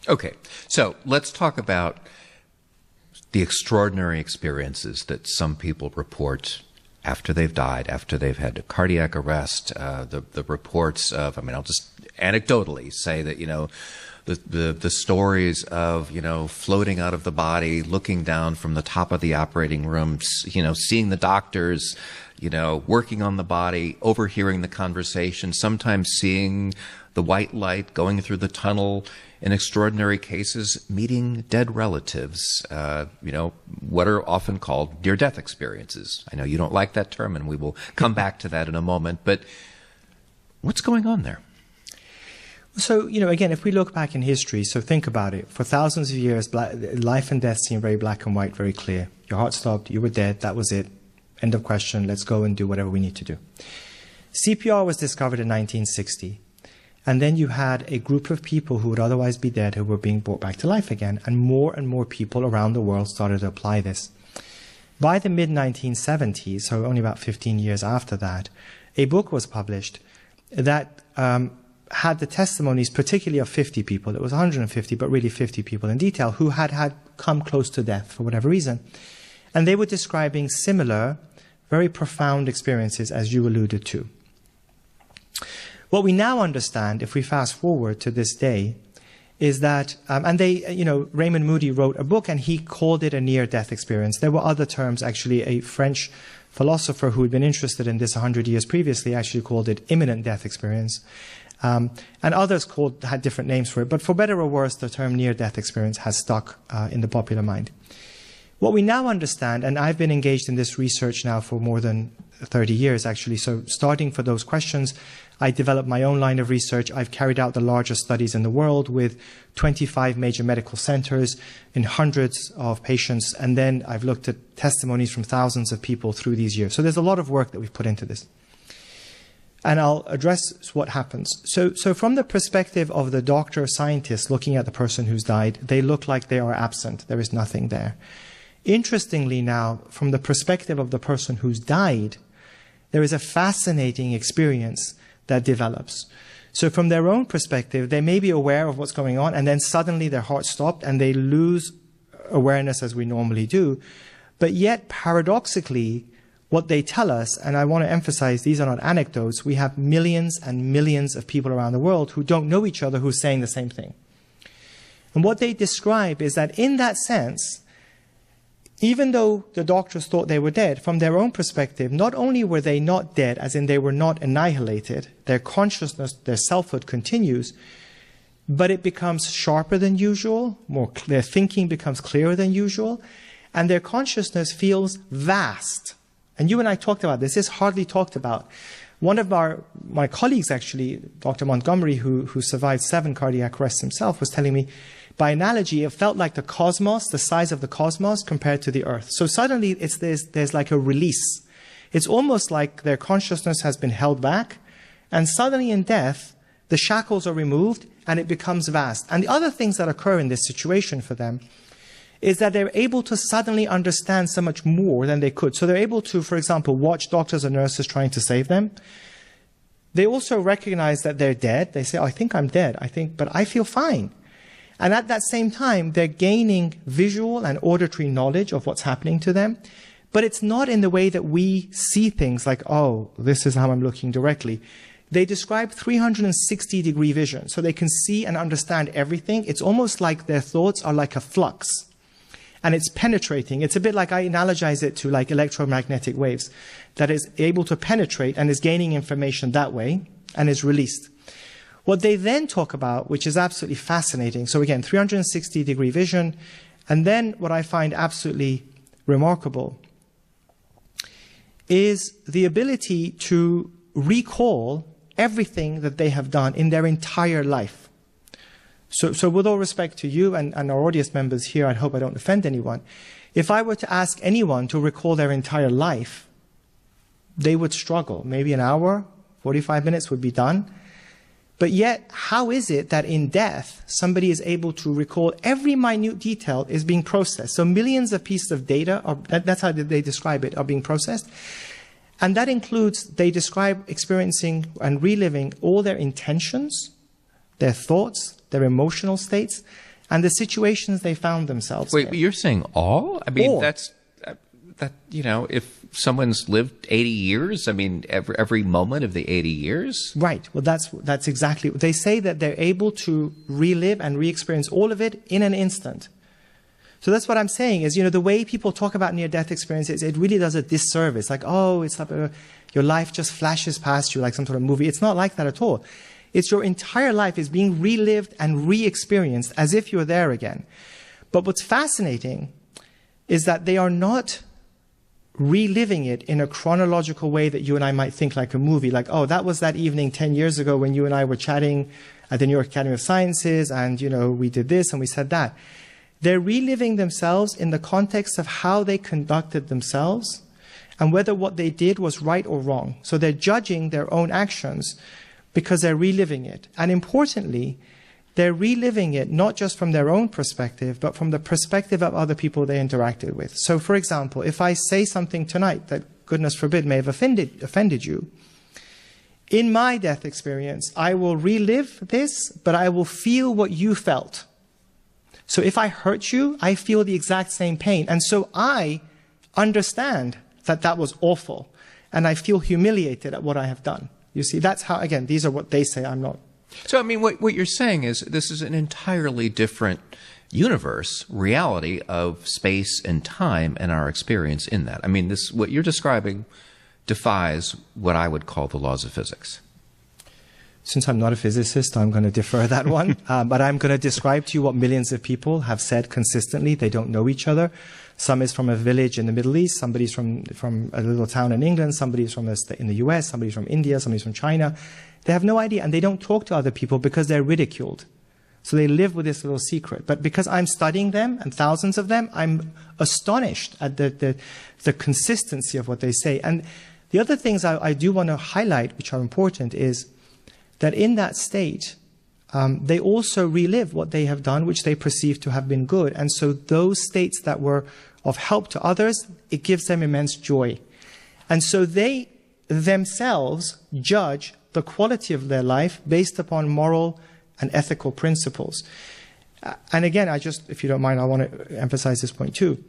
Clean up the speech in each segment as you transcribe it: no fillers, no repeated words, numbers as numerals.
Okay, so let's talk about the extraordinary experiences that some people report after they've died, after they've had a cardiac arrest. The reports of, I mean, I'll just anecdotally say that, you know, the stories of, you know, floating out of the body, looking down from the top of the operating room, you know, seeing the doctors, you know, working on the body, overhearing the conversation, sometimes seeing the white light going through the tunnel, in extraordinary cases, meeting dead relatives, you know, what are often called near-death experiences. I know you don't like that term, and we will come back to that in a moment, but what's going on there? So, you know, again, if we look back in history, so think about it. For thousands of years, life and death seemed very black and white, very clear. Your heart stopped, you were dead, that was it. End of question, let's go and do whatever we need to do. CPR was discovered in 1960. And then you had a group of people who would otherwise be dead who were being brought back to life again. And more people around the world started to apply this. By the mid-1970s, so only about 15 years after that, a book was published that had the testimonies, particularly of 50 people. It was 150, but really 50 people in detail, who had come close to death for whatever reason. And they were describing similar, very profound experiences, as you alluded to. What we now understand, if we fast forward to this day, is that, and they, you know, Raymond Moody wrote a book and he called it a near-death experience. There were other terms, actually. A French philosopher who had been interested in this 100 years previously actually called it imminent death experience. And others had different names for it. But for better or worse, the term near-death experience has stuck in the popular mind. What we now understand, and I've been engaged in this research now for more than 30 years, actually. So starting for those questions, I developed my own line of research. I've carried out the largest studies in the world with 25 major medical centers in hundreds of patients. And then I've looked at testimonies from thousands of people through these years. So there's a lot of work that we've put into this. And I'll address what happens. So from the perspective of the doctor or scientist looking at the person who's died, they look like they are absent. There is nothing there. Interestingly now, from the perspective of the person who's died, there is a fascinating experience that develops. So from their own perspective, they may be aware of what's going on, and then suddenly their heart stopped and they lose awareness as we normally do. But yet, paradoxically, what they tell us, and I want to emphasize these are not anecdotes, we have millions and millions of people around the world who don't know each other who are saying the same thing. And what they describe is that in that sense, even though the doctors thought they were dead, from their own perspective, not only were they not dead, as in they were not annihilated, their consciousness, their selfhood continues, but it becomes sharper than usual, their thinking becomes clearer than usual, and their consciousness feels vast. And you and I talked about this. This is hardly talked about. One of my colleagues, actually, Dr. Montgomery, who survived 7 cardiac arrests himself, was telling me, by analogy, it felt like the cosmos, the size of the cosmos compared to the Earth. So suddenly there's like a release. It's almost like their consciousness has been held back, and suddenly in death, the shackles are removed and it becomes vast. And the other things that occur in this situation for them is that they're able to suddenly understand so much more than they could. So they're able to, for example, watch doctors and nurses trying to save them. They also recognize that they're dead. They say, oh, I think I'm dead, but I feel fine. And at that same time, they're gaining visual and auditory knowledge of what's happening to them. But it's not in the way that we see things like, oh, this is how I'm looking directly. They describe 360-degree vision. So they can see and understand everything. It's almost like their thoughts are like a flux. And it's penetrating. It's a bit like, I analogize it to like electromagnetic waves, that is able to penetrate and is gaining information that way and is released. What they then talk about, which is absolutely fascinating, so again, 360-degree vision, and then what I find absolutely remarkable is the ability to recall everything that they have done in their entire life. So with all respect to you and our audience members here, I hope I don't offend anyone, if I were to ask anyone to recall their entire life, they would struggle. Maybe an hour, 45 minutes would be done. But yet, how is it that in death, somebody is able to recall every minute detail is being processed? So millions of pieces of data, that's how they describe it, are being processed. And that includes, they describe experiencing and reliving all their intentions, their thoughts, their emotional states, and the situations they found themselves Wait, in. but you're saying all? I mean, All. that's that. You know, if someone's lived 80 years, I mean, every moment of the 80 years. Right. Well, that's exactly. They say that they're able to relive and re-experience all of it in an instant. So that's what I'm saying is, the way people talk about near-death experiences, it really does a disservice. Like, oh, it's like your life just flashes past you like some sort of movie. It's not like that at all. It's your entire life is being relived and re-experienced as if you're there again. But what's fascinating is that they are not reliving it in a chronological way that you and I might think like a movie. Like, oh, that was that evening 10 years ago when you and I were chatting at the New York Academy of Sciences and, we did this and we said that. They're reliving themselves in the context of how they conducted themselves and whether what they did was right or wrong. So they're judging their own actions because they're reliving it. And importantly, they're reliving it not just from their own perspective, but from the perspective of other people they interacted with. So, for example, if I say something tonight that, goodness forbid, may have offended you, in my death experience, I will relive this, but I will feel what you felt. So if I hurt you, I feel the exact same pain. And so I understand that that was awful. And I feel humiliated at what I have done. You see, that's how, again, these are what they say. I'm not. So, I mean, what you're saying is this is an entirely different universe, reality of space and time and our experience in that. I mean, what you're describing defies what I would call the laws of physics. Since I'm not a physicist, I'm going to defer that one. But I'm going to describe to you what millions of people have said consistently. They don't know each other. Some is from a village in the Middle East. Somebody's from a little town in England. Somebody's from in the US. Somebody's from India. Somebody's from China. They have no idea. And they don't talk to other people because they're ridiculed. So they live with this little secret. But because I'm studying them, and thousands of them, I'm astonished at the consistency of what they say. And the other things I do want to highlight, which are important, is that in that state, they also relive what they have done, which they perceive to have been good. And so those states that were of help to others, it gives them immense joy. And so they themselves judge the quality of their life based upon moral and ethical principles. And again, if you don't mind, I want to emphasize this point too.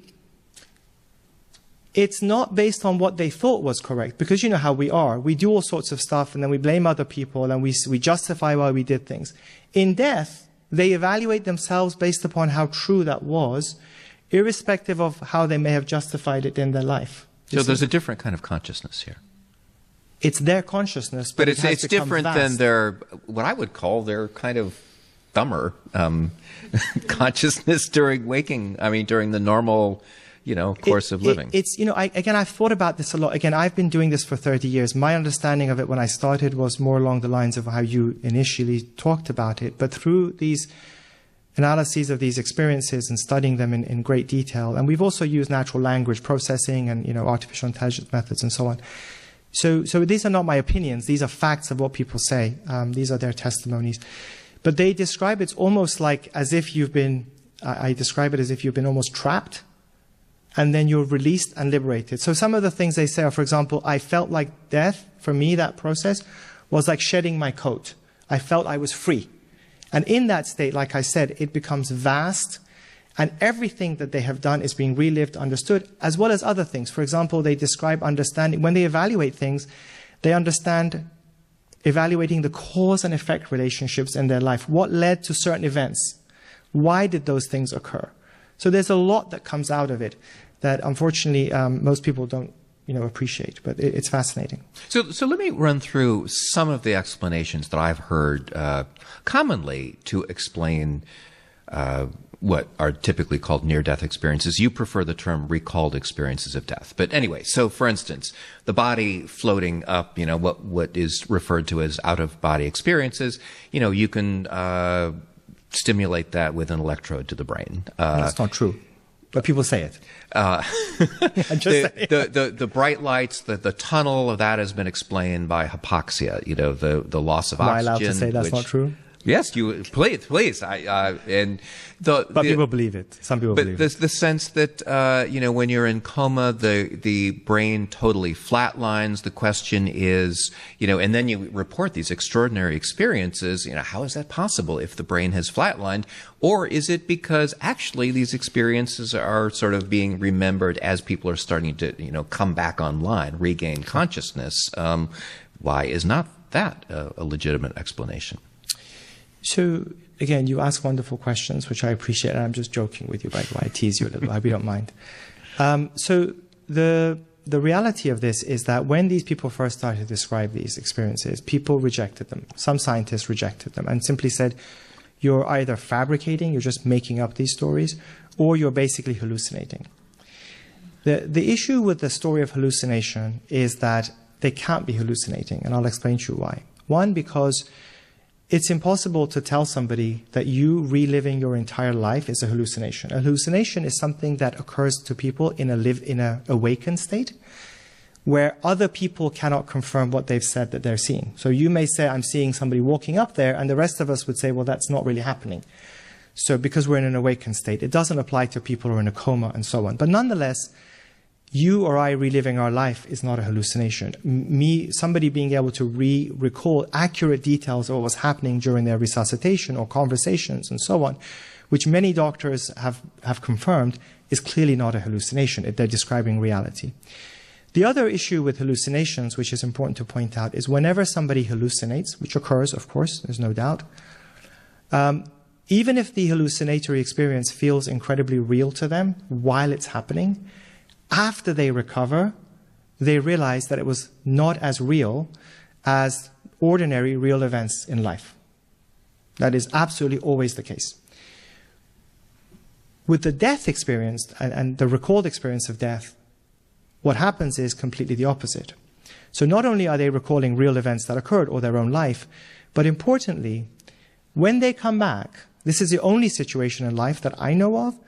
It's not based on what they thought was correct, because you know how we are. We do all sorts of stuff and then we blame other people and we justify why we did things. In death, they evaluate themselves based upon how true that was, irrespective of how they may have justified it in their life. So there's a different kind of consciousness here. It's their consciousness, but it's different than what I would call their kind of dumber consciousness during the normal course of living. I've thought about this a lot. Again, I've been doing this for 30 years. My understanding of it when I started was more along the lines of how you initially talked about it. But through these analyses of these experiences and studying them in great detail, and we've also used natural language processing and artificial intelligence methods and so on. So these are not my opinions. These are facts of what people say. These are their testimonies. But they describe it almost like as if you've been, I describe it as if you've been almost trapped, and then you're released and liberated. So some of the things they say are, for example, I felt like death, for me, that process, was like shedding my coat. I felt I was free. And in that state, like I said, it becomes vast, and everything that they have done is being relived, understood, as well as other things. For example, they describe understanding, when they evaluate things, they understand evaluating the cause and effect relationships in their life. What led to certain events? Why did those things occur? So there's a lot that comes out of it that unfortunately most people don't appreciate, but it's fascinating. So let me run through some of the explanations that I've heard commonly to explain what are typically called near-death experiences. You prefer the term recalled experiences of death. But anyway, so for instance, the body floating up, what is referred to as out-of-body experiences, you can stimulate that with an electrode to the brain. That's not true, but people say it. The bright lights, the tunnel of that has been explained by hypoxia, the loss of oxygen. Am I allowed to say that's not true? Yes, you please. But people believe it. Some people believe it. But the sense that when you're in coma, the brain totally flatlines. The question is, and then you report these extraordinary experiences. How is that possible if the brain has flatlined? Or is it because actually these experiences are sort of being remembered as people are starting to come back online, regain consciousness? Why is not that a legitimate explanation? So, again, you ask wonderful questions, which I appreciate, and I'm just joking with you, by the way. I tease you a little. I hope you don't mind. So the reality of this is that when these people first started to describe these experiences, people rejected them. Some scientists rejected them and simply said, you're either fabricating, you're just making up these stories, or you're basically hallucinating. The issue with the story of hallucination is that they can't be hallucinating, and I'll explain to you why. One, because it's impossible to tell somebody that you reliving your entire life is a hallucination. A hallucination is something that occurs to people in a awakened state, where other people cannot confirm what they've said that they're seeing. So you may say, I'm seeing somebody walking up there, and the rest of us would say, well, that's not really happening. So because we're in an awakened state, it doesn't apply to people who are in a coma and so on. But nonetheless, you or I reliving our life is not a hallucination. Somebody being able to recall accurate details of what was happening during their resuscitation or conversations and so on, which many doctors have confirmed, is clearly not a hallucination. They're describing reality. The other issue with hallucinations, which is important to point out, is whenever somebody hallucinates, which occurs, of course, there's no doubt, even if the hallucinatory experience feels incredibly real to them while it's happening, after they recover, they realize that it was not as real as ordinary real events in life. That is absolutely always the case. With the death experience and the recalled experience of death, what happens is completely the opposite. So not only are they recalling real events that occurred or their own life, but importantly, when they come back, this is the only situation in life that I know of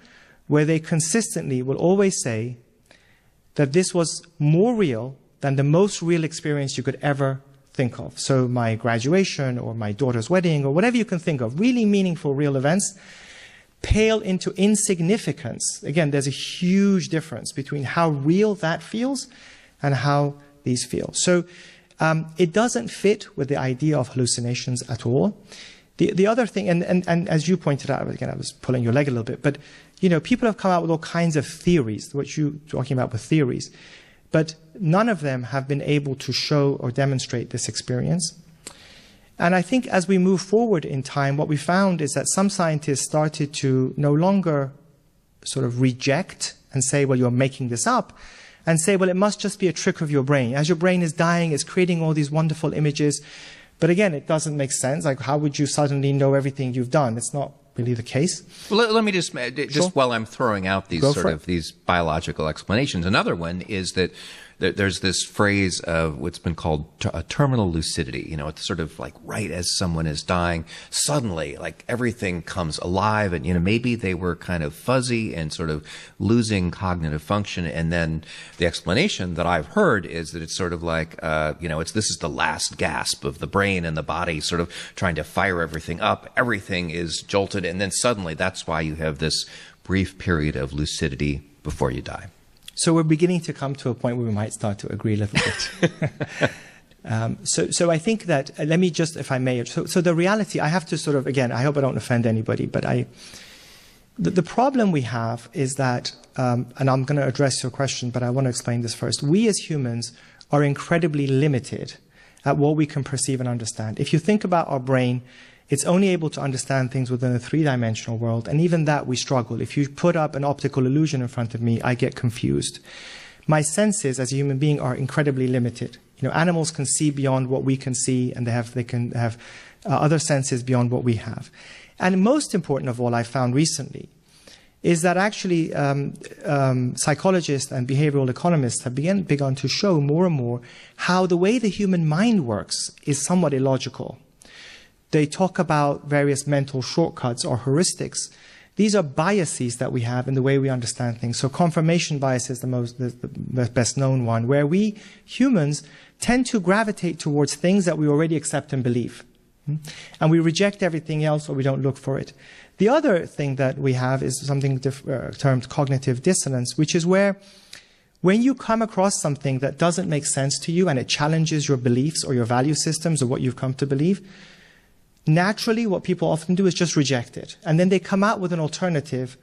where they consistently will always say that this was more real than the most real experience you could ever think of. So my graduation or my daughter's wedding or whatever you can think of, really meaningful real events, pale into insignificance. Again, there's a huge difference between how real that feels and how these feel. So it doesn't fit with the idea of hallucinations at all. The other thing, and as you pointed out, again, I was pulling your leg a little bit, but people have come out with all kinds of theories, what you're talking about with theories, but none of them have been able to show or demonstrate this experience. And I think as we move forward in time, what we found is that some scientists started to no longer sort of reject and say, well, you're making this up, and say, well, it must just be a trick of your brain. As your brain is dying, it's creating all these wonderful images. But again, it doesn't make sense. Like, how would you suddenly know everything you've done? It's not really the case. Well, let me just Sure. while I'm throwing out these these biological explanations, another one is that there's this phrase of what's been called a terminal lucidity. It's sort of like right as someone is dying, suddenly like everything comes alive, and maybe they were kind of fuzzy and sort of losing cognitive function. And then the explanation that I've heard is that it's sort of like this is the last gasp of the brain and the body sort of trying to fire everything up. Everything is jolted, and then suddenly that's why you have this brief period of lucidity before you die. So we're beginning to come to a point where we might start to agree a little bit. So I think that, let me just, if I may, so the reality, I have to sort of, again, I hope I don't offend anybody, but the problem we have is that, and I'm going to address your question, but I want to explain this first. We as humans are incredibly limited at what we can perceive and understand. If you think about our brain, it's only able to understand things within a three-dimensional world, and even that we struggle. If you put up an optical illusion in front of me, I get confused. My senses as a human being are incredibly limited. Animals can see beyond what we can see, and they can have other senses beyond what we have. And most important of all, I found recently, is that actually psychologists and behavioral economists have begun to show more and more how the way the human mind works is somewhat illogical. They talk about various mental shortcuts or heuristics. These are biases that we have in the way we understand things. So confirmation bias is the best known one, where we humans tend to gravitate towards things that we already accept and believe. And we reject everything else, or we don't look for it. The other thing that we have is something termed cognitive dissonance, which is where when you come across something that doesn't make sense to you and it challenges your beliefs or your value systems or what you've come to believe, naturally what people often do is just reject it. And then they come out with an alternative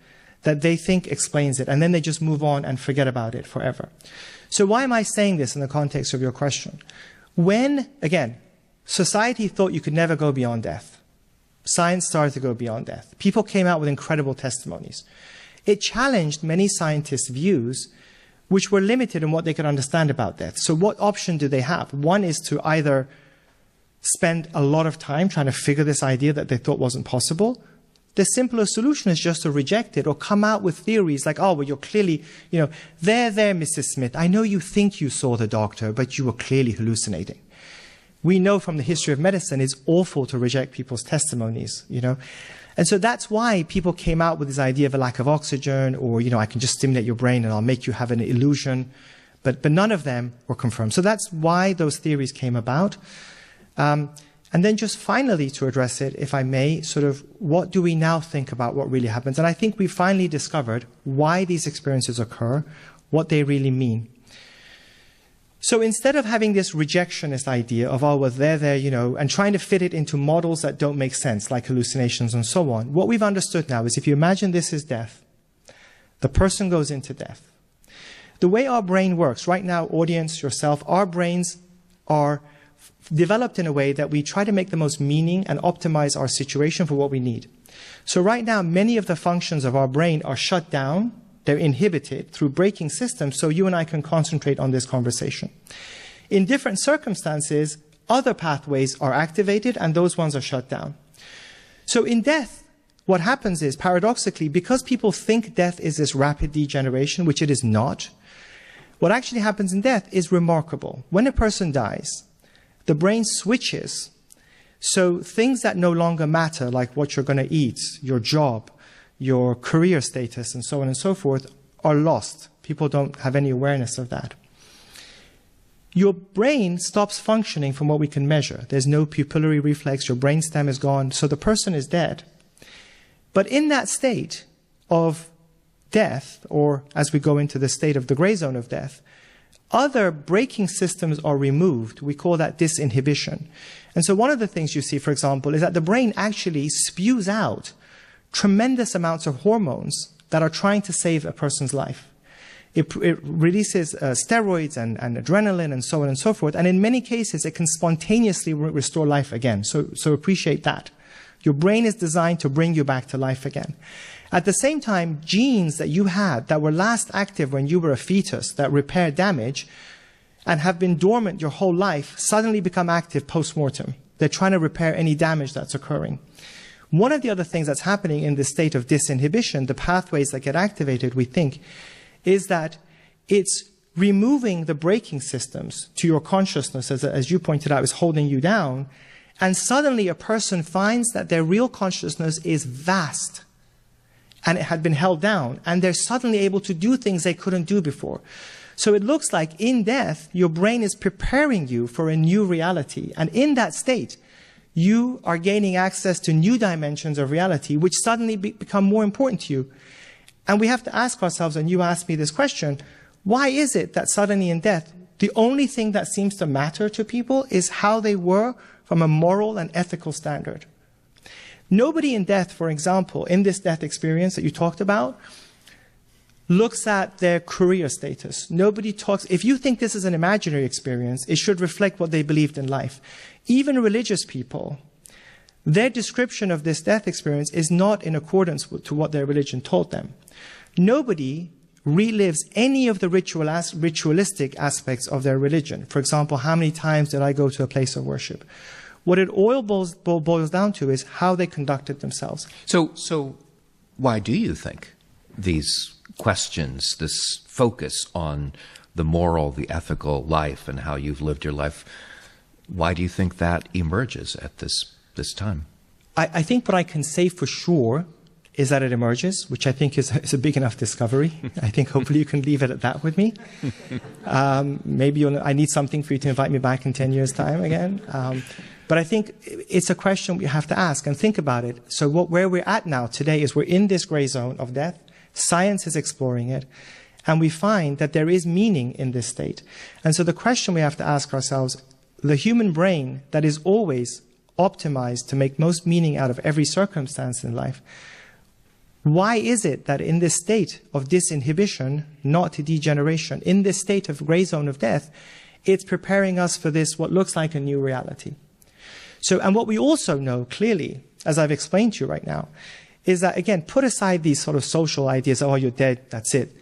that they think explains it. And then they just move on and forget about it forever. So why am I saying this in the context of your question? When, again, society thought you could never go beyond death, science started to go beyond death. People came out with incredible testimonies. It challenged many scientists' views which were limited in what they could understand about death. So what option do they have? One is to either spend a lot of time trying to figure this idea that they thought wasn't possible. The simpler solution is just to reject it or come out with theories like, oh, well, you're clearly, there, Mrs. Smith, I know you think you saw the doctor, but you were clearly hallucinating. We know from the history of medicine it's awful to reject people's testimonies, And so that's why people came out with this idea of a lack of oxygen, or, I can just stimulate your brain and I'll make you have an illusion. But none of them were confirmed. So that's why those theories came about. And then just finally to address it, if I may, sort of what do we now think about what really happens? And I think we finally discovered why these experiences occur, what they really mean. So instead of having this rejectionist idea of, oh, well, they're and trying to fit it into models that don't make sense, like hallucinations and so on, what we've understood now is if you imagine this is death, the person goes into death. The way our brain works, right now, audience, yourself, our brains are developed in a way that we try to make the most meaning and optimize our situation for what we need. So right now, many of the functions of our brain are shut down. They're inhibited through braking systems so you and I can concentrate on this conversation. In different circumstances, other pathways are activated and those ones are shut down. So in death, what happens is, paradoxically, because people think death is this rapid degeneration, which it is not, what actually happens in death is remarkable. When a person dies, the brain switches. So things that no longer matter, like what you're going to eat, your job, your career status, and so on and so forth, are lost. People don't have any awareness of that. Your brain stops functioning from what we can measure. There's no pupillary reflex, your brainstem is gone, so the person is dead. But in that state of death, or as we go into the state of the gray zone of death, other braking systems are removed. We call that disinhibition. And so one of the things you see, for example, is that the brain actually spews out tremendous amounts of hormones that are trying to save a person's life. It releases steroids and adrenaline and so on and so forth. And in many cases, it can spontaneously restore life again. So appreciate that. Your brain is designed to bring you back to life again. At the same time, genes that you had that were last active when you were a fetus, that repair damage, and have been dormant your whole life, suddenly become active post-mortem. They're trying to repair any damage that's occurring. One of the other things that's happening in this state of disinhibition, the pathways that get activated, we think, is that it's removing the braking systems to your consciousness, as you pointed out, is holding you down. And suddenly a person finds that their real consciousness is vast. And it had been held down. And they're suddenly able to do things they couldn't do before. So it looks like in death, your brain is preparing you for a new reality. And in that state, you are gaining access to new dimensions of reality, which suddenly become more important to you. And we have to ask ourselves, and you asked me this question, why is it that suddenly in death, the only thing that seems to matter to people is how they were from a moral and ethical standard? Nobody in death, for example, in this death experience that you talked about, looks at their career status. Nobody talks. If you think this is an imaginary experience, it should reflect what they believed in life. Even religious people, their description of this death experience is not in accordance to what their religion taught them. Nobody relives any of the ritualistic aspects of their religion. For example, how many times did I go to a place of worship? What it all boils down to is how they conducted themselves. So why do you think these questions, this focus on the moral, the ethical life and how you've lived your life, why do you think that emerges at this time? I think what I can say for sure is that it emerges, which I think is a big enough discovery. I think hopefully you can leave it at that with me. Maybe I need something for you to invite me back in 10 years' time again. But I think it's a question we have to ask and think about it. So where we're at now today is we're in this gray zone of death. Science is exploring it. And we find that there is meaning in this state. And so the question we have to ask ourselves, the human brain that is always optimized to make most meaning out of every circumstance in life, why is it that in this state of disinhibition, not degeneration, in this state of gray zone of death, it's preparing us for this, what looks like a new reality? So, and what we also know clearly, as I've explained to you right now, is that, again, put aside these sort of social ideas, oh, you're dead, that's it.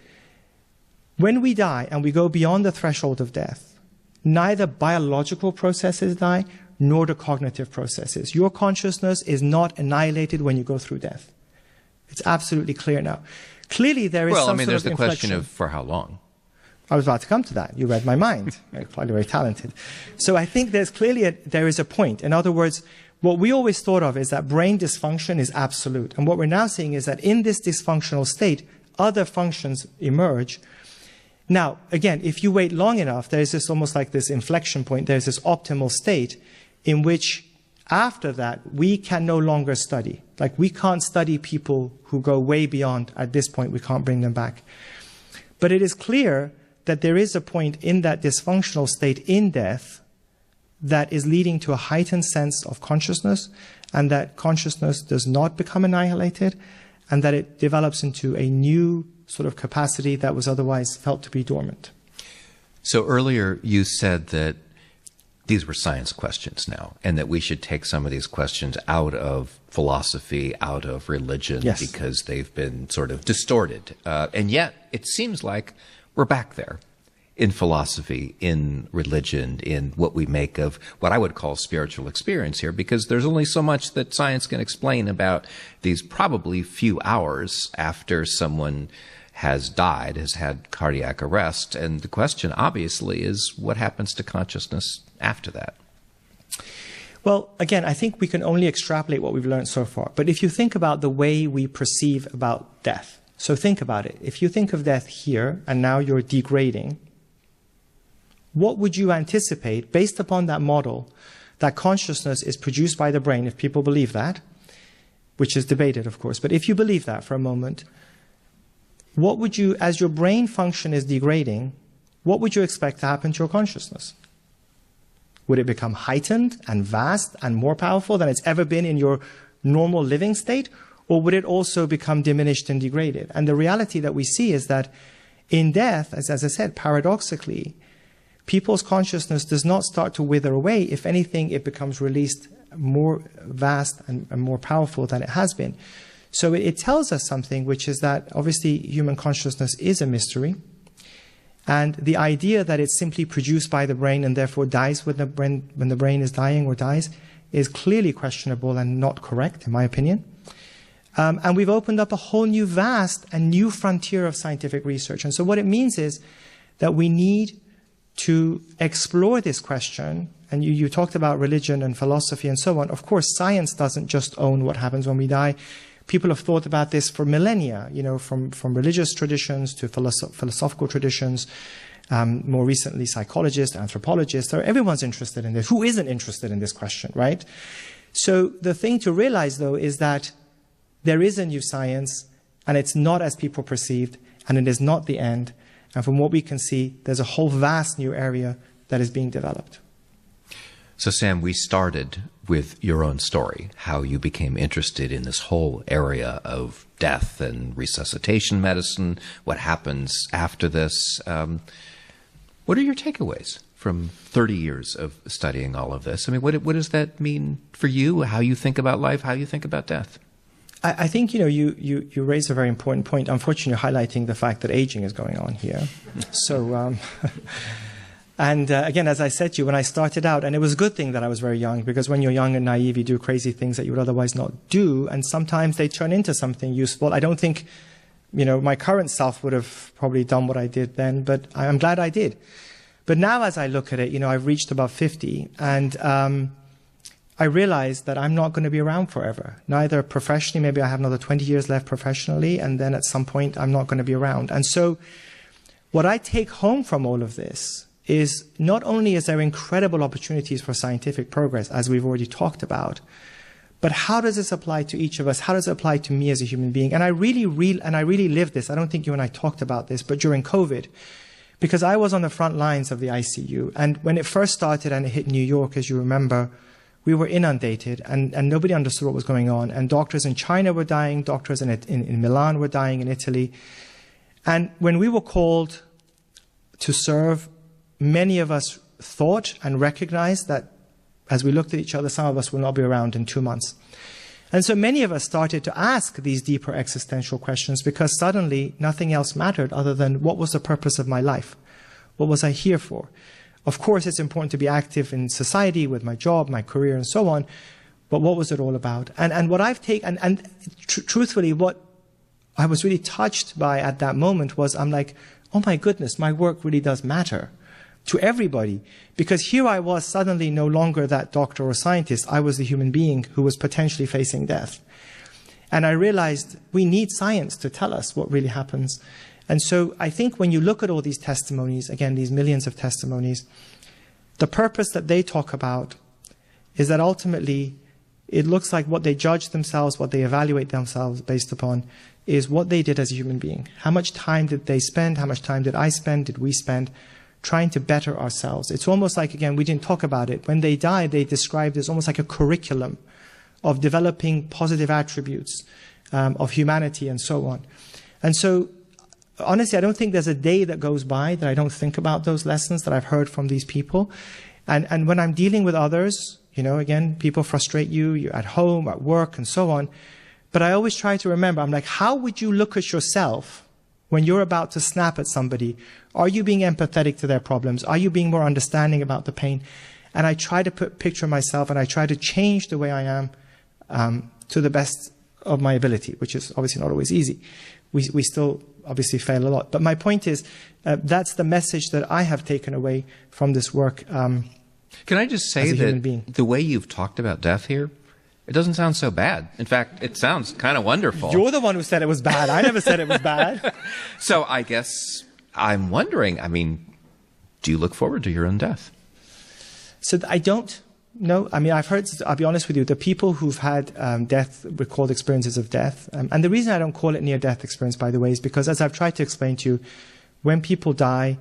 When we die and we go beyond the threshold of death, neither biological processes die, nor the cognitive processes. Your consciousness is not annihilated when you go through death. It's absolutely clear now. Clearly, there is some sort of there's the inflection. question of for how long. I was about to come to that. You read my mind. You're clearly very talented. So I think there's clearly there is a point. In other words, what we always thought of is that brain dysfunction is absolute. And what we're now seeing is that in this dysfunctional state, other functions emerge. Now, again, if you wait long enough, there's this almost like this inflection point. There's this optimal state in which after that, we can no longer study. Like, we can't study people who go way beyond. At this point, we can't bring them back. But it is clear that there is a point in that dysfunctional state in death that is leading to a heightened sense of consciousness, and that consciousness does not become annihilated, and that it develops into a new sort of capacity that was otherwise felt to be dormant. So earlier you said that these were science questions now, and that we should take some of these questions out of philosophy, out of religion, yes, because they've been sort of distorted. And yet it seems like we're back there in philosophy, in religion, in what we make of what I would call spiritual experience here, because there's only so much that science can explain about these probably few hours after someone has died, has had cardiac arrest. And the question, obviously, is what happens to consciousness after that? Well, again, I think we can only extrapolate what we've learned so far. But if you think about the way we perceive about death, so think about it. If you think of death here, and now you're degrading, what would you anticipate, based upon that model, that consciousness is produced by the brain, if people believe that, which is debated, of course. But if you believe that for a moment, what would you, as your brain function is degrading, what would you expect to happen to your consciousness? Would it become heightened and vast and more powerful than it's ever been in your normal living state? Or would it also become diminished and degraded? And the reality that we see is that in death, as I said, paradoxically, people's consciousness does not start to wither away. If anything, it becomes released more vast and more powerful than it has been. So it tells us something, which is that obviously human consciousness is a mystery. And the idea that it's simply produced by the brain and therefore dies when the brain is dying or dies is clearly questionable and not correct, in my opinion. And we've opened up a whole new vast and new frontier of scientific research. And so what it means is that we need to explore this question. And you talked about religion and philosophy and so on. Of course, science doesn't just own what happens when we die. People have thought about this for millennia, you know, from religious traditions to philosophical traditions, more recently psychologists, anthropologists. Everyone's interested in this. Who isn't interested in this question, right? So the thing to realize, though, is that there is a new science, and it's not as people perceived, and it is not the end. And from what we can see, there's a whole vast new area that is being developed. So, Sam, we started with your own story, how you became interested in this whole area of death and resuscitation medicine, what happens after this. What are your takeaways from 30 years of studying all of this? I mean, what does that mean for you, how you think about life, how you think about death? I think, you know, you raise a very important point. Unfortunately, you're highlighting the fact that aging is going on here. So, and again, as I said to you, when I started out, and it was a good thing that I was very young, because when you're young and naive, you do crazy things that you would otherwise not do, and sometimes they turn into something useful. I don't think, you know, my current self would have probably done what I did then, but I'm glad I did. But now as I look at it, you know, I've reached about 50, and I realize that I'm not going to be around forever. Neither professionally, maybe I have another 20 years left professionally, and then at some point I'm not going to be around. And so what I take home from all of this is not only is there incredible opportunities for scientific progress, as we've already talked about, but how does this apply to each of us? How does it apply to me as a human being? And I really lived this. I don't think you and I talked about this, but during COVID, because I was on the front lines of the ICU. And when it first started and it hit New York, as you remember, we were inundated and nobody understood what was going on. And doctors in China were dying, doctors in Milan were dying, in Italy. And when we were called to serve, many of us thought and recognized that as we looked at each other, some of us will not be around in 2 months. And so many of us started to ask these deeper existential questions because suddenly nothing else mattered other than what was the purpose of my life? What was I here for? Of course, it's important to be active in society with my job, my career, and so on. But what was it all about? And what I've taken, truthfully, what I was really touched by at that moment was I'm like, oh my goodness, my work really does matter to everybody. Because here I was suddenly no longer that doctor or scientist. I was the human being who was potentially facing death. And I realized we need science to tell us what really happens. And so I think when you look at all these testimonies, again, these millions of testimonies, the purpose that they talk about is that ultimately it looks like what they judge themselves, what they evaluate themselves based upon is what they did as a human being. How much time did they spend? How much time did I spend? Did we spend trying to better ourselves? It's almost like, again, we didn't talk about it. When they died, they described it as almost like a curriculum of developing positive attributes of humanity and so on. And so, honestly, I don't think there's a day that goes by that I don't think about those lessons that I've heard from these people. And when I'm dealing with others, you know, again, people frustrate you, you're at home, at work, and so on. But I always try to remember, I'm like, how would you look at yourself when you're about to snap at somebody? Are you being empathetic to their problems? Are you being more understanding about the pain? And I try to picture myself and I try to change the way I am to the best of my ability, which is obviously not always easy. We still obviously fail a lot. But my point is, that's the message that I have taken away from this work. Can I just say that the way you've talked about death here, it doesn't sound so bad. In fact, it sounds kind of wonderful. You're the one who said it was bad. I never said it was bad. So I guess I'm wondering, I mean, do you look forward to your own death? So I don't know. I mean, I've heard, I'll be honest with you, the people who've had recalled experiences of death, and the reason I don't call it near-death experience, by the way, is because as I've tried to explain to you, when people die,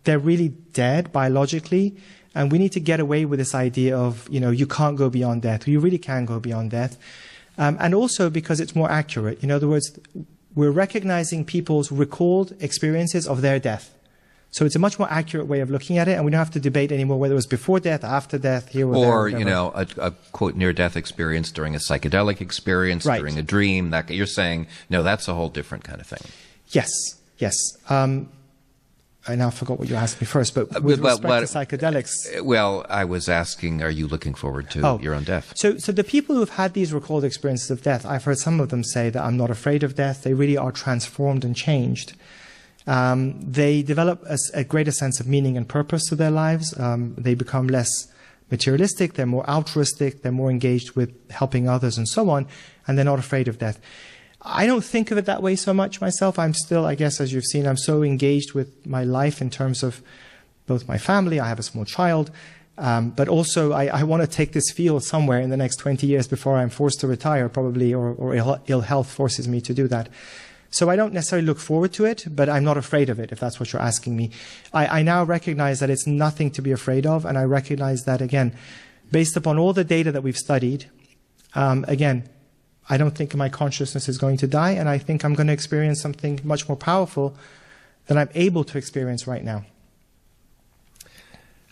they're really dead biologically. And we need to get away with this idea of, you know, you can't go beyond death. You really can go beyond death. And also because it's more accurate. In other words, we're recognizing people's recalled experiences of their death. So it's a much more accurate way of looking at it. And we don't have to debate anymore whether it was before death, after death, here or there. Or, you know, a quote near-death experience during a psychedelic experience, right, during a dream. That you're saying, no, that's a whole different kind of thing. Yes, yes. I now forgot what you asked me first, but with respect to psychedelics... Well, I was asking, are you looking forward to your own death? So the people who've had these recalled experiences of death, I've heard some of them say that I'm not afraid of death. They really are transformed and changed. They develop a greater sense of meaning and purpose to their lives. They become less materialistic. They're more altruistic. They're more engaged with helping others and so on. And they're not afraid of death. I don't think of it that way so much myself. I'm still, I guess, as you've seen, I'm so engaged with my life in terms of both my family. I have a small child. But also, I want to take this field somewhere in the next 20 years before I'm forced to retire, probably, or ill health forces me to do that. So I don't necessarily look forward to it, but I'm not afraid of it, if that's what you're asking me. I now recognize that it's nothing to be afraid of, and I recognize that, again, based upon all the data that we've studied, again, I don't think my consciousness is going to die, and I think I'm going to experience something much more powerful than I'm able to experience right now.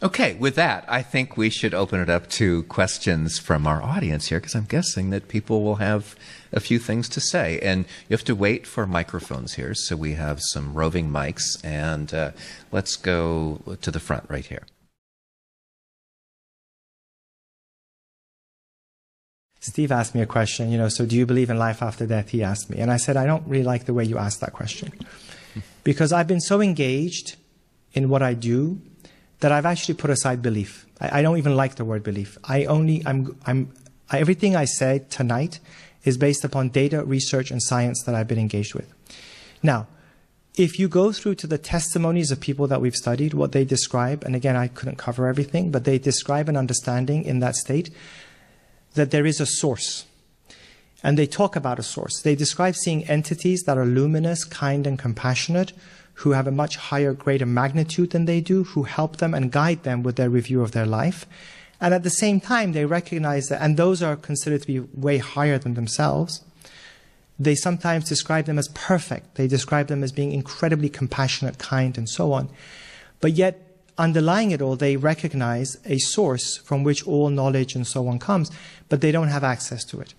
Okay, with that, I think we should open it up to questions from our audience here, because I'm guessing that people will have a few things to say. And you have to wait for microphones here, so we have some roving mics, and let's go to the front right here. Steve asked me a question, you know, so do you believe in life after death? He asked me. And I said, I don't really like the way you asked that question. Because I've been so engaged in what I do that I've actually put aside belief. I don't even like the word belief. Everything I said tonight is based upon data, research, and science that I've been engaged with. Now, if you go through to the testimonies of people that we've studied, what they describe, and again, I couldn't cover everything, but they describe an understanding in that state that there is a source. And they talk about a source. They describe seeing entities that are luminous, kind, and compassionate, who have a much higher, greater magnitude than they do, who help them and guide them with their review of their life. And at the same time, they recognize that, and those are considered to be way higher than themselves. They sometimes describe them as perfect. They describe them as being incredibly compassionate, kind, and so on. But yet, underlying it all, they recognize a source from which all knowledge and so on comes, but they don't have access to it.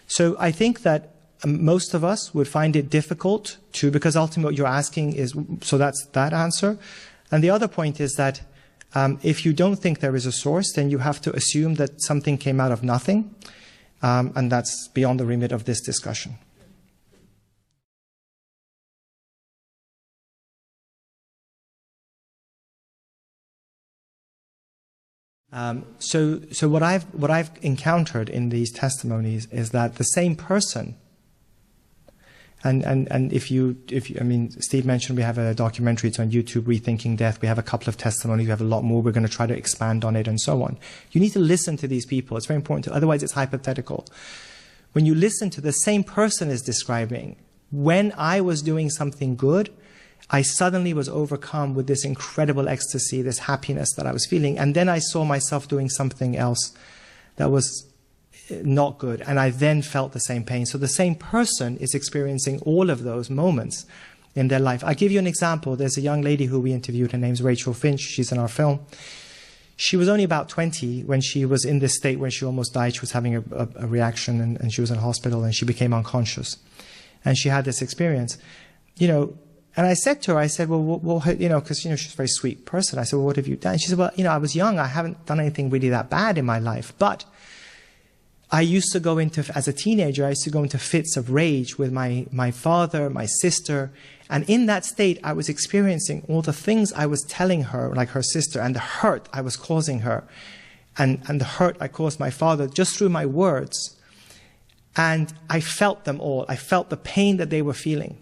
So I think that most of us would find it difficult to, because ultimately what you're asking is, so that's that answer. And the other point is that if you don't think there is a source, then you have to assume that something came out of nothing, and that's beyond the remit of this discussion. So what I've encountered in these testimonies is that the same person, and if you, I mean, Steve mentioned we have a documentary, it's on YouTube, Rethinking Death. We have a couple of testimonies. We have a lot more. We're going to try to expand on it and so on. You need to listen to these people. It's very important. Otherwise, it's hypothetical. When you listen to the same person is describing, when I was doing something good, I suddenly was overcome with this incredible ecstasy, this happiness that I was feeling. And then I saw myself doing something else that was not good. And I then felt the same pain. So the same person is experiencing all of those moments in their life. I'll give you an example. There's a young lady who we interviewed. Her name's Rachel Finch. She's in our film. She was only about 20 when she was in this state where she almost died. She was having a reaction and she was in hospital and she became unconscious. And she had this experience. You know, and I said to her, I said, well, you know, because, you know, she's a very sweet person. I said, well, what have you done? She said, well, you know, I was young. I haven't done anything really that bad in my life. But I used to go into, as a teenager, I used to go into fits of rage with my father, my sister. And in that state, I was experiencing all the things I was telling her, like her sister, and the hurt I was causing her, and the hurt I caused my father just through my words. And I felt them all. I felt the pain that they were feeling.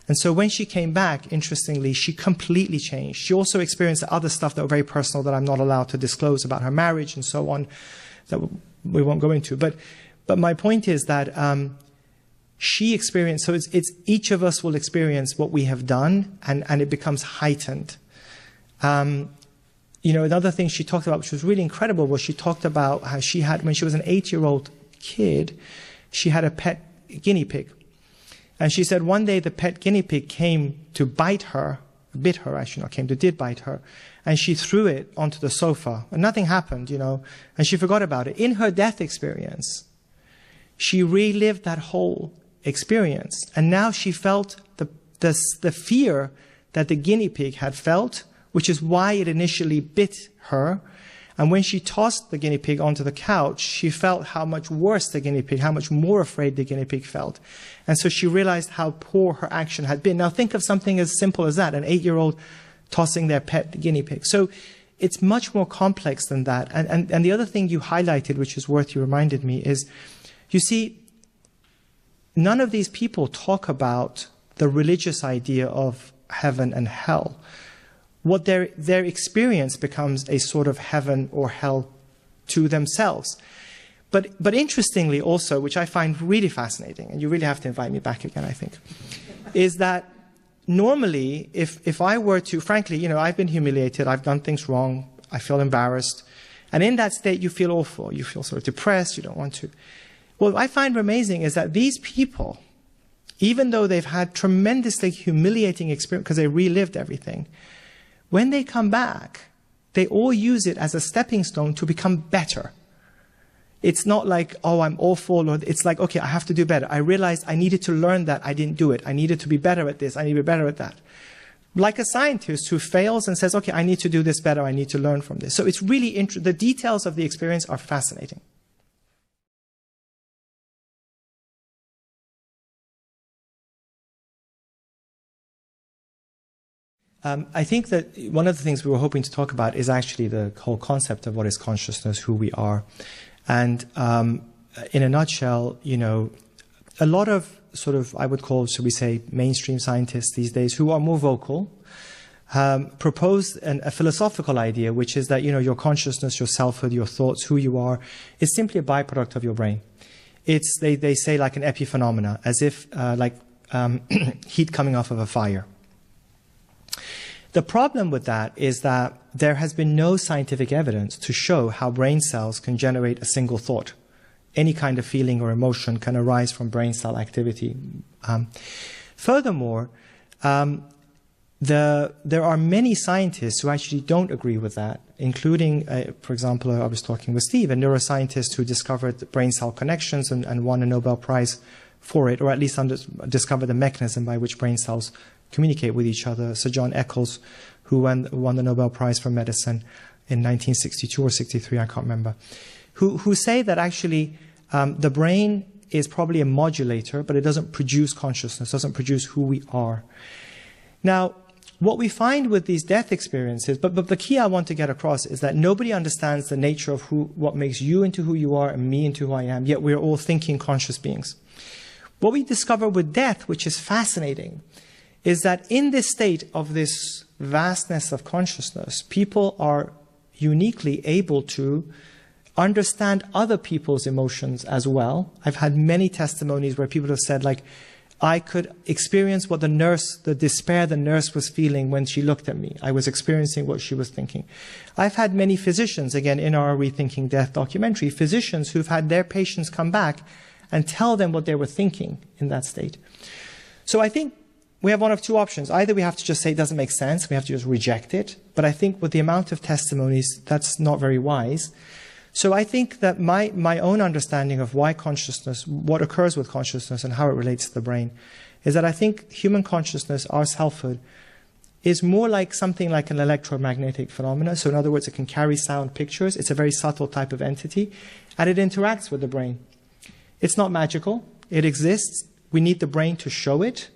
And so when she came back, interestingly, she completely changed. She also experienced other stuff that were very personal that I'm not allowed to disclose about her marriage and so on, that we won't go into. But my point is that she experienced, so it's each of us will experience what we have done, and it becomes heightened. You know, another thing she talked about, which was really incredible, was she talked about how she had, when she was an 8-year-old kid, she had a pet guinea pig. And she said one day the pet guinea pig came to bite her, bit her, actually not came to, did bite her. And she threw it onto the sofa. And nothing happened, you know, and she forgot about it. In her death experience, she relived that whole experience. And now she felt the fear that the guinea pig had felt, which is why it initially bit her. And when she tossed the guinea pig onto the couch, she felt how much worse the guinea pig, how much more afraid the guinea pig felt. And so she realized how poor her action had been. Now think of something as simple as that, an 8-year-old tossing their pet guinea pig. So it's much more complex than that. And the other thing you highlighted, which is worth, you reminded me, is, you see, none of these people talk about the religious idea of heaven and hell. What their experience becomes a sort of heaven or hell to themselves. But interestingly also, which I find really fascinating, and you really have to invite me back again, I think, is that normally if I were to, frankly, you know, I've been humiliated, I've done things wrong, I feel embarrassed, and in that state you feel awful, you feel sort of depressed, you don't want to. What I find amazing is that these people, even though they've had tremendously humiliating experience because they relived everything, when they come back, they all use it as a stepping stone to become better. It's not like, oh, I'm awful, or it's like, okay, I have to do better. I realized I needed to learn that, I didn't do it. I needed to be better at this, I need to be better at that. Like a scientist who fails and says, okay, I need to do this better, I need to learn from this. So it's really the details of the experience are fascinating. I think that one of the things we were hoping to talk about is actually the whole concept of what is consciousness, who we are. And in a nutshell, you know, a lot of sort of, I would call, should we say, mainstream scientists these days who are more vocal, proposed a philosophical idea, which is that, your consciousness, your selfhood, your thoughts, who you are, is simply a byproduct of your brain. It's, they say, like an epiphenomena, as if heat coming off of a fire. The problem with that is that there has been no scientific evidence to show how brain cells can generate a single thought. Any kind of feeling or emotion can arise from brain cell activity. Furthermore, there are many scientists who actually don't agree with that, including, for example, I was talking with Steve, a neuroscientist who discovered brain cell connections and won a Nobel Prize for it, or at least discovered the mechanism by which brain cells communicate with each other. Sir John Eccles, who won the Nobel Prize for Medicine in 1962 or 63, I can't remember, who say that actually the brain is probably a modulator, but it doesn't produce consciousness, doesn't produce who we are. Now, what we find with these death experiences, but the key I want to get across is that nobody understands the nature of what makes you into who you are and me into who I am, yet we're all thinking conscious beings. What we discover with death, which is fascinating, is that in this state of this vastness of consciousness, people are uniquely able to understand other people's emotions as well. I've had many testimonies where people have said, like, I could experience what the despair the nurse was feeling when she looked at me. I was experiencing what she was thinking. I've had many physicians, again, in our Rethinking Death documentary, physicians who've had their patients come back and tell them what they were thinking in that state. So I think we have one of two options. Either we have to just say it doesn't make sense, we have to just reject it. But I think with the amount of testimonies, that's not very wise. So I think that my own understanding of why consciousness, what occurs with consciousness and how it relates to the brain, is that I think human consciousness, our selfhood, is more like something like an electromagnetic phenomena. So in other words, it can carry sound pictures. It's a very subtle type of entity, and it interacts with the brain. It's not magical. It exists. We need the brain to show it,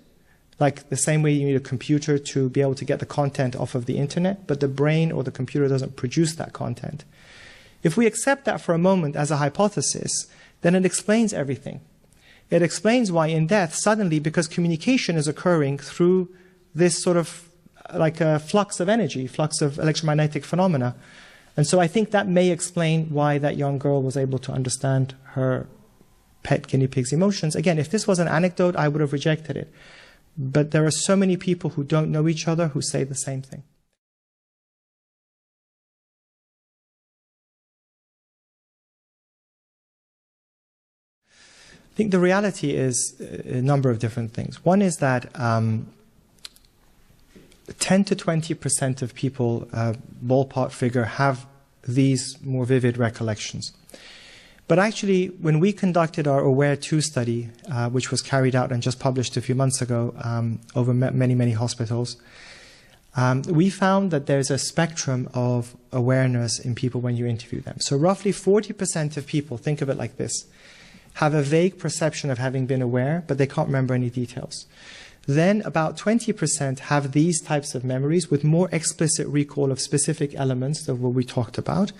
like the same way you need a computer to be able to get the content off of the internet, but the brain or the computer doesn't produce that content. If we accept that for a moment as a hypothesis, then it explains everything. It explains why in death, suddenly, because communication is occurring through this sort of like a flux of energy, flux of electromagnetic phenomena. And so I think that may explain why that young girl was able to understand her pet guinea pig's emotions. Again, if this was an anecdote, I would have rejected it. But there are so many people who don't know each other who say the same thing. I think the reality is a number of different things. One is that 10 to 20% of people, ballpark figure, have these more vivid recollections. But actually, when we conducted our AWARE-2 study, which was carried out and just published a few months ago over many, many hospitals, we found that there's a spectrum of awareness in people when you interview them. So roughly 40% of people, think of it like this, have a vague perception of having been aware, but they can't remember any details. Then about 20% have these types of memories with more explicit recall of specific elements of what we talked about.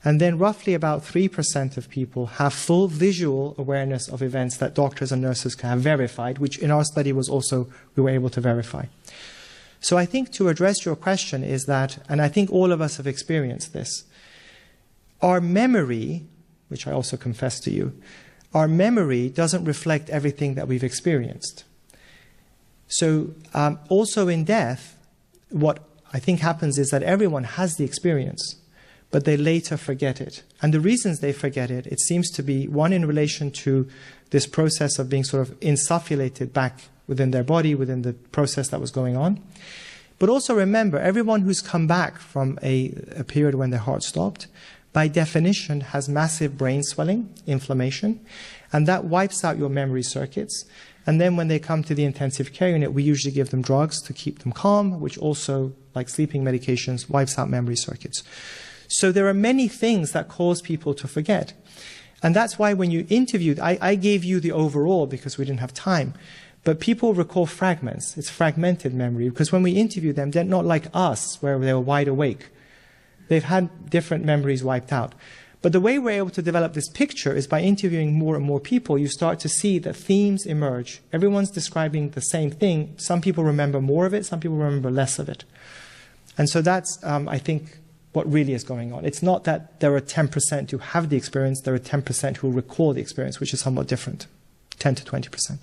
And then roughly about 3% of people have full visual awareness of events that doctors and nurses can have verified, which in our study was also, we were able to verify. So I think to address your question is that, and I think all of us have experienced this, our memory, which I also confess to you, our memory doesn't reflect everything that we've experienced. So also in death, what I think happens is that everyone has the experience, but they later forget it. And the reasons they forget it, it seems to be, one, in relation to this process of being sort of insufflated back within their body, within the process that was going on. But also remember, everyone who's come back from a period when their heart stopped, by definition, has massive brain swelling, inflammation, and that wipes out your memory circuits. And then when they come to the intensive care unit, we usually give them drugs to keep them calm, which also, like sleeping medications, wipes out memory circuits. So there are many things that cause people to forget. And that's why when you interviewed, I gave you the overall because we didn't have time, but people recall fragments. It's fragmented memory, because when we interview them, they're not like us, where they were wide awake. They've had different memories wiped out. But the way we're able to develop this picture is by interviewing more and more people. You start to see that themes emerge. Everyone's describing the same thing. Some people remember more of it, some people remember less of it. And so that's, I think, what really is going on. It's not that there are 10% who have the experience, there are 10% who recall the experience, which is somewhat different, 10 to 20%.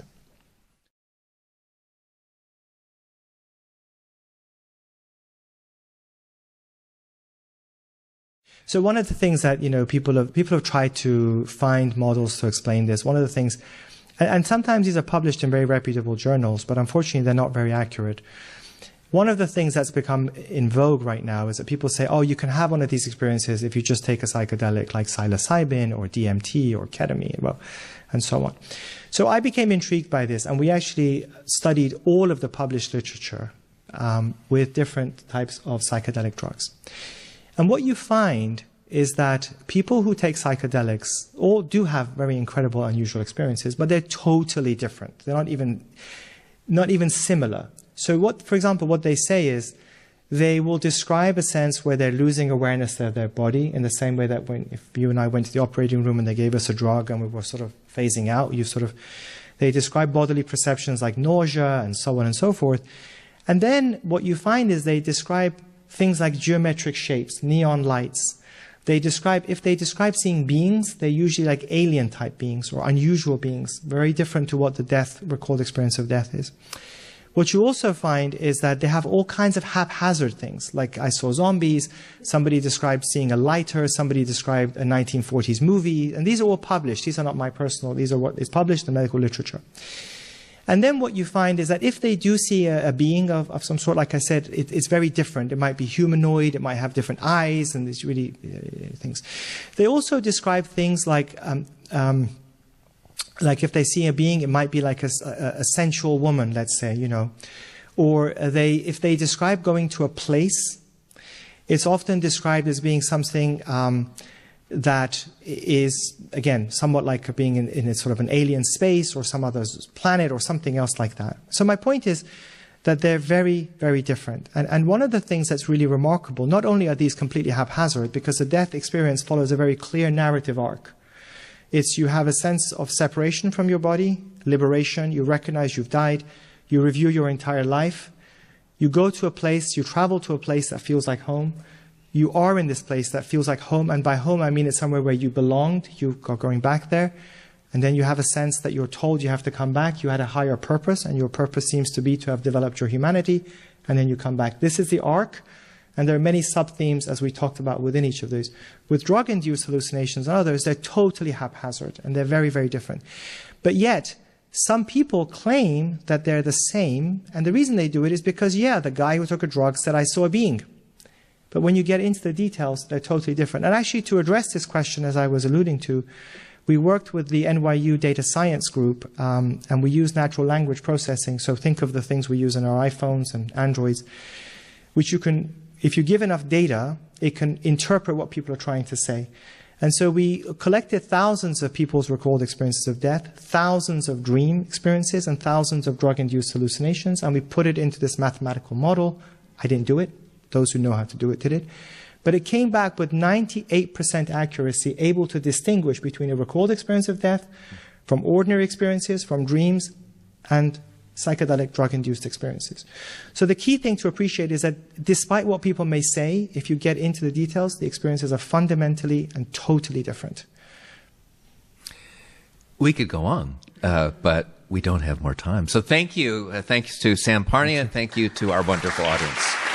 So one of the things that people have tried to find models to explain this. One of the things, and sometimes these are published in very reputable journals, but unfortunately they're not very accurate. One of the things that's become in vogue right now is that people say, oh, you can have one of these experiences if you just take a psychedelic like psilocybin or DMT or ketamine, well, and so on. So I became intrigued by this, and we actually studied all of the published literature with different types of psychedelic drugs. And what you find is that people who take psychedelics all do have very incredible, unusual experiences, but they're totally different. They're not even similar. So for example, what they say is they will describe a sense where they're losing awareness of their body in the same way that if you and I went to the operating room and they gave us a drug and we were sort of phasing out, they describe bodily perceptions like nausea and so on and so forth. And then what you find is they describe things like geometric shapes, neon lights. If they describe seeing beings, they're usually like alien type beings or unusual beings, very different to what the recalled experience of death is. What you also find is that they have all kinds of haphazard things, like I saw zombies, somebody described seeing a lighter, somebody described a 1940s movie, and these are all published. These are not my personal, these are what is published in medical literature. And then what you find is that if they do see a being of some sort, like I said, it's very different. It might be humanoid, it might have different eyes, and these really things. They also describe things like if they see a being, it might be like a sensual woman, let's say, Or if they describe going to a place, it's often described as being something that is, again, somewhat like being in a sort of an alien space or some other planet or something else like that. So my point is that they're very, very different. And one of the things that's really remarkable, not only are these completely haphazard, because the death experience follows a very clear narrative arc. It's you have a sense of separation from your body, liberation, you recognize you've died, you review your entire life, you go to a place, you travel to a place that feels like home, you are in this place that feels like home, and by home I mean it's somewhere where you belonged, you are going back there, and then you have a sense that you're told you have to come back, you had a higher purpose, and your purpose seems to be to have developed your humanity, and then you come back. This is the arc. And there are many sub-themes, as we talked about, within each of those. With drug-induced hallucinations and others, they're totally haphazard, and they're very, very different. But yet, some people claim that they're the same, and the reason they do it is because, the guy who took a drug said, I saw a being. But when you get into the details, they're totally different. And actually, to address this question, as I was alluding to, we worked with the NYU data science group, and we use natural language processing. So think of the things we use in our iPhones and Androids, which you can... If you give enough data, it can interpret what people are trying to say. And so we collected thousands of people's recalled experiences of death, thousands of dream experiences, and thousands of drug-induced hallucinations, and we put it into this mathematical model. I didn't do it. Those who know how to do it did it. But it came back with 98% accuracy, able to distinguish between a recalled experience of death from ordinary experiences, from dreams, and psychedelic drug-induced experiences. So the key thing to appreciate is that despite what people may say, if you get into the details, the experiences are fundamentally and totally different. We could go on, but we don't have more time. So thank you. Thanks to Sam Parnia, and thank you to our wonderful audience.